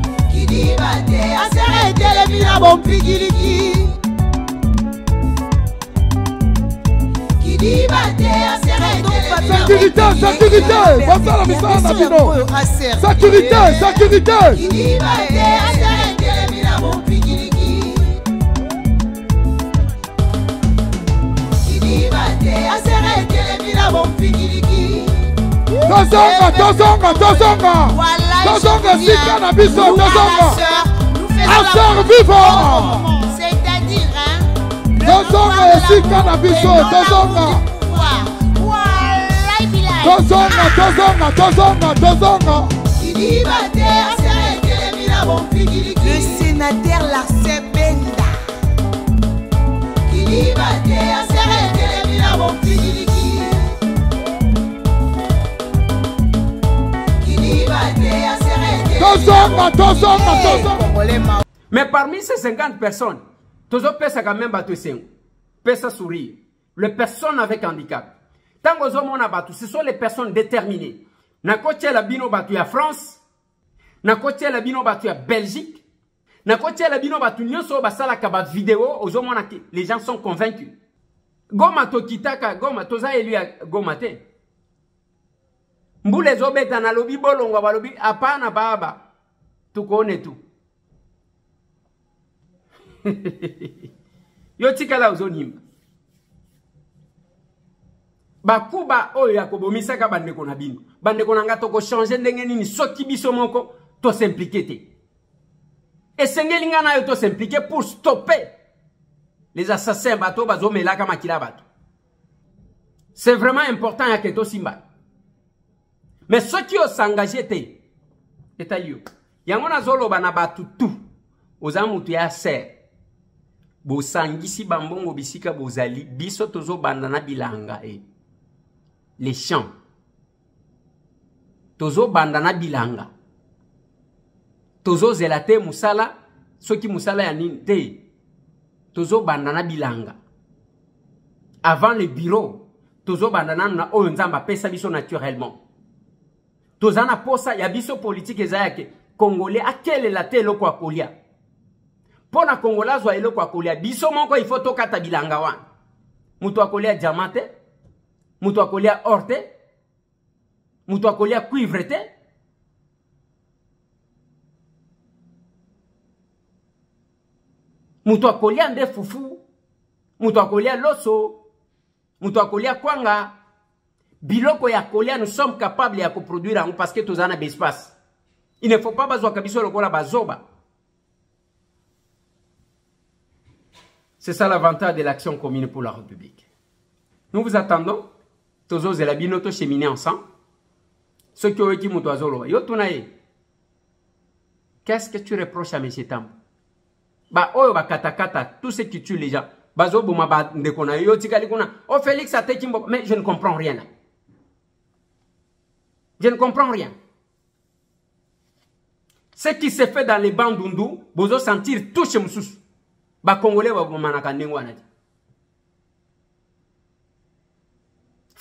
Sécurité, sécurité, voilà la mission à Nabino. Sécurité, sécurité. Tozonga, sika na biso, tozonga. Acer vivant. C'est-à-dire, tozonga, sika na biso, tozonga. Tozonga. Le sénateur Larcé Benda. Mais parmi ces 50 personnes, tous autres personnes quand même pesa sourire. Les personnes avec handicap. Tant que nous avons ce sont les personnes déterminées. Na côté la bino batu à France, na côté la bino batu à Belgique, na côté la bino batu nyonso basala kaba vidéo, les gens sont convaincus. Goma to kitaka, goma toza élu à goma te. Mbule zobeta na lobi bolongo balobi apana baba. Tukone tu. Yo tikala uzonimba. Bakuba oyo ya kobomisaka bandeko na bino. Bandeko na nga toko changer ndenge nini soki biso moko to s'impliquer te. Et sengeli nga na yo to s'impliquer pour stopper les assassins bato bazo melaka makila bato. C'est vraiment important ya keto simba. Mais ceux qui ont s'engagé te etalio. Yango na zolo bana batu tu. Oza mutu ya ser. Bo sangisi bambongo bisika bozali biso tozo bandana bilanga les champs. Tozo bandana bilanga. Tozo zelate musala soki musala ya nini te. Tozo bandana bilanga. Avant le bureau, tozo bandana na oyo nzamba pesa biso naturellement. Tozana posa ya biso politique ezayake Congolais akele la te eloko akolia. Pona Congolais zwa eloko akolia biso moko il faut tokata bilanga wana. Mutu akolia diamante, mutu akolia orte, mutu akolia cuivre te. Mutu akolia nde fufu, mutu akolia loso, mutu akolia kwanga. Biloko ya kolia, nous sommes capables de produire parce que tous en a l'espace. Il ne faut pas bazoa kabiso lokola bazoba. C'est ça l'avantage de l'action commune pour la République. Nous vous attendons. Tous os et la binoto cheminer ensemble. Ceux qui ont été moutouazolo. Yo tunaye. Qu'est-ce que tu reproches à M. Tambo? Bah, oh, bah, katakata, tout ce qui tue les gens. Bazo bouma ba ndekona yo tikali kuna. Oh, Félix a été kimbo. Mais je ne comprends rien. Je ne comprends rien. Ce qui se fait dans les bandundu, vous allez sentir tout chez Moussous. Ba Congolais va vous manaka ndengwana.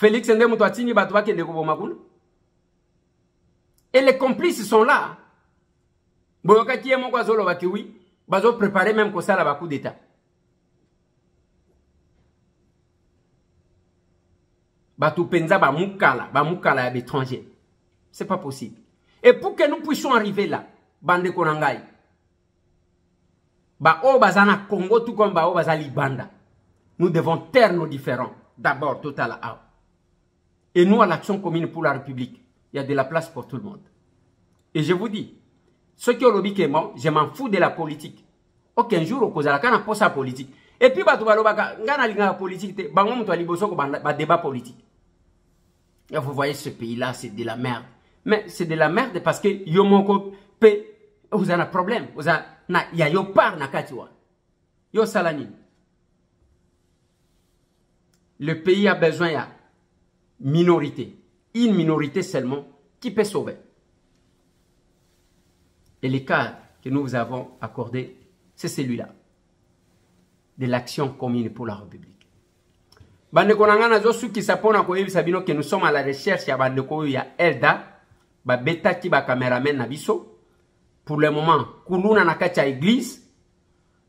Félix Ndemutwatini Batwa Kendekoboma. Et les complices sont là. Boyoka qui est mon guazolo oui, bazo préparer même comme ça la coup d'état. Batu penza ba mukala d'étrangers. C'est pas possible. Et pour que nous puissions arriver là, bande konangai. Ba o bazana Congo tout comme ba o bazali banda. Nous devons taire nos différends. D'abord total A. Et nous à l'action commune pour la République, il y a de la place pour tout le monde. Et je vous dis, ceux qui ont lobby que moi, je m'en fous de la politique. Aucun jour, au cause de la canne, pour sa politique. Et puis, la politique, débat politique. Et vous voyez, ce pays-là, c'est de la merde. Mais c'est de la merde parce que Yomoko P, vous avez un problème. Il y a Yopar Nakatiwa. Yo Salani. Le pays a besoin de minorité. Une minorité seulement qui peut sauver. Et le cas que nous vous avons accordé, c'est celui-là. De l'action commune pour la République. Que nous sommes à la recherche de Elda, Beta qui ba caméraman nabiso. Pour le moment, Kuluna nakacha église,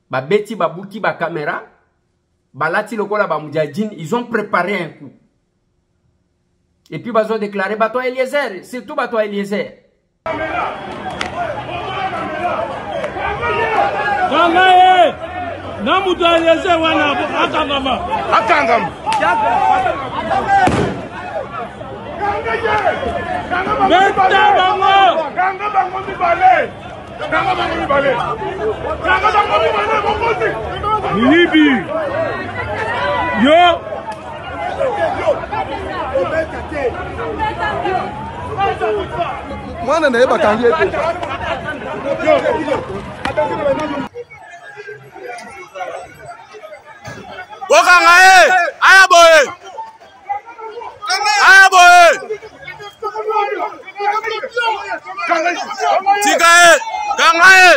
Beti babuki ba caméra, Balati lokola ba mujadjin, ils ont préparé un coup. Et puis ils ont déclaré Bato Eliezer, c'est tout Bato Eliezer. Kangaye namutu Eliezer wana akangama Beta bango kanga bango mibale Libi yo Mwana na yeba kangi ete Bokangaye ayaboye Tikaye Kangaye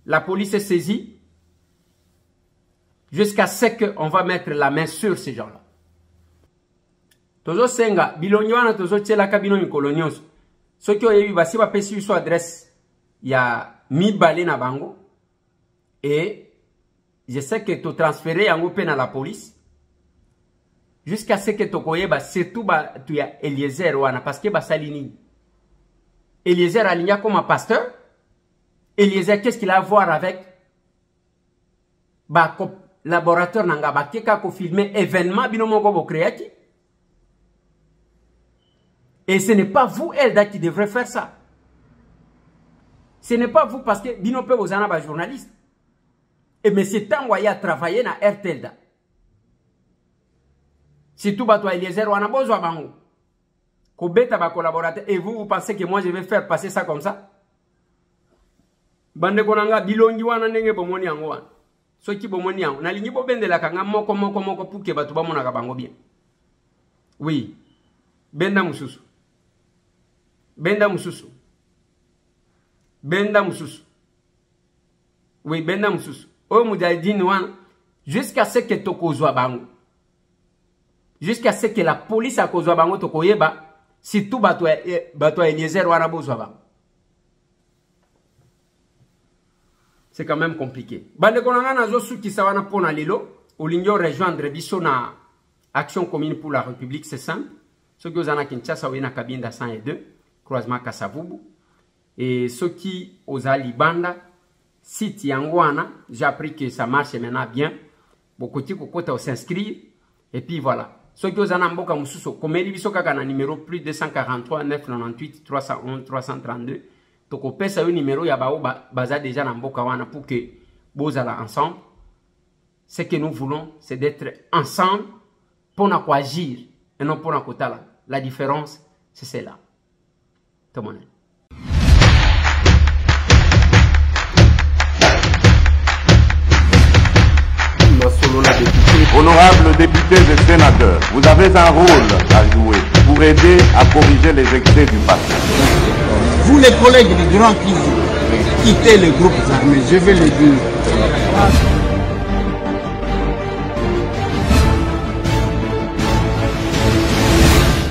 La police est saisie jusqu'à ce qu'on va mettre la main sur ces gens-là. Tozo senga bilonywana tozo tchela kabino mikolo nyonso. Soki oyebi basi ba pesi so adresse ya mibale na bango et je sais que to transférer yango pe na la police jusqu'à ce que to koyeba surtout ba tu ya Eliezer wana parce que ba salini Eliezer aligna comme un pasteur. Eliezer, qu'est-ce qu'il a à voir avec ba laboratoire nanga ba keka ko filmer événement binomoko bo créati Et ce n'est pas vous, Elda, qui devrez faire ça. Ce n'est pas vous parce que Bino peut vous en avoir journaliste. Et M. Tangoye a travaillé dans RTLDA. Si tout bateau Eliezer ou Anabozo Abango. Kobeta va collaborateur. Et vous pensez que moi je vais faire passer ça comme ça? Bande konanga bilongi wana ndenge bomoni yango wana. Soki bomoni yango. Na lingi bobendela kanga moko pour que bato bamona ka bango bien. Oui. Benda mususu. Benda mususu. Benda mususu. Oui, benda mususu. O mujahidini wana. Jusqu'à ce que tokozwa bango. Jusqu'à ce que la police a kozwa bango tokoyeba. Si tout bato Eliezer wana bozwa bango. C'est quand même compliqué. Bande konanga nazo suki sawana pona lelo. Olingo rejoindre biso na Action commune pour la République, c'est simple. Ceux qui ont à Kinshasa, ou na Kabinda 102, croisement Kassavubu. Et ceux qui ont à Libanda, site Yangwana, j'ai appris que ça marche maintenant bien. Beaucoup de gens s'inscrire. Et puis voilà. Ceux qui ont à Namboka Moussousso, comme il y a un numéro plus 243 998 311 332. Donc on peut ça un numéro, il y a baza déjà Namboka Wana pour que vous allez ensemble. Ce que nous voulons, c'est d'être ensemble. Pour nous agir et non pour nous côté là. La différence, c'est celle-là. Tout le monde. Honorables députés et sénateurs, vous avez un rôle à jouer pour aider à corriger les excès du passé. Vous les collègues du Grand Kivu, quittez les groupes armés, je vais le dire.